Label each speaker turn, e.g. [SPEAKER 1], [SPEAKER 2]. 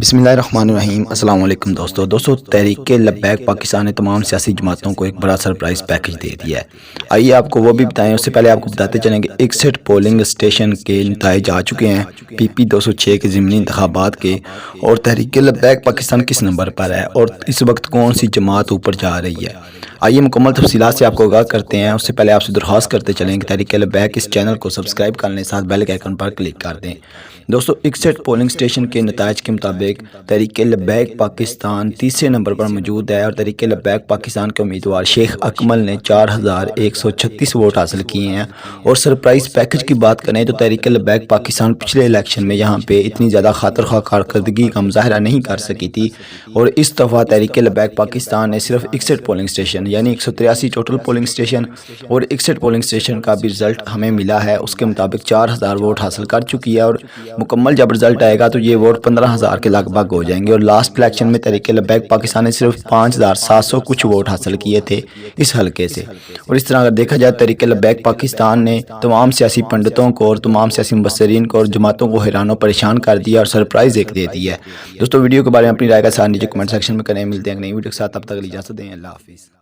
[SPEAKER 1] بسم اللہ الرحمن الرحیم۔ السلام علیکم دوستو تحریک لبیک پاکستان نے تمام سیاسی جماعتوں کو ایک بڑا سرپرائز پیکج دے دیا ہے۔ آئیے آپ کو وہ بھی بتائیں، اس سے پہلے آپ کو بتاتے چلیں کہ 61 پولنگ اسٹیشن کے نتائج آ چکے ہیں PP 206 کے ضمنی انتخابات کے، اور تحریک لبیک پاکستان کس نمبر پر ہے اور اس وقت کون سی جماعت اوپر جا رہی ہے۔ آئیے مکمل تفصیلات سے آپ کو آگاہ کرتے ہیں۔ اس سے پہلے آپ سے درخواست کرتے چلیں کہ تحریک لبیک اس چینل کو سبسکرائب کر لیں، ساتھ بیل کے آئیکن پر کلک کر دیں۔ دوستو 61 پولنگ اسٹیشن کے نتائج کے مطابق تحریک لبیک پاکستان تیسرے نمبر پر موجود ہے، اور تحریک لبیک پاکستان کے امیدوار شیخ اکمل نے 4136 ووٹ حاصل کیے ہیں۔ اور سرپرائز پیکج کی بات کریں تو تحریک لبیک پاکستان پچھلے الیکشن میں یہاں پہ اتنی زیادہ خاطر خواہ کارکردگی کا مظاہرہ نہیں کر سکی تھی، اور اس دفعہ تحریک لبیک پاکستان نے صرف 61 پولنگ اسٹیشن یعنی 183 ٹوٹل پولنگ اسٹیشن اور 61 پولنگ اسٹیشن کا بھی رزلٹ ہمیں ملا ہے، اس کے مطابق 4000 ووٹ حاصل کر چکی ہے، اور مکمل جب رزلٹ آئے گا تو یہ ووٹ 15000 کے لگ بھگ ہو جائیں گے۔ اور لاسٹ الیکشن میں تحریک لبیک پاکستان نے صرف 5700 کچھ ووٹ حاصل کیے تھے اس حلقے سے۔ اور اس طرح اگر دیکھا جائے تحریک لبیک پاکستان نے تمام سیاسی پنڈتوں کو اور تمام سیاسی مبصرین کو اور جماعتوں کو حیران و پریشان کر دیا اور سرپرائز ایک دے دی ہے۔ دوستو ویڈیو کے بارے میں اپنی رائے کا ساتھ نیچے کمنٹ سیکشن میں کریں۔ ملتے ہیں ایک نئی ویڈیو کے ساتھ، تب تک اجازت دیں، اللہ حافظ۔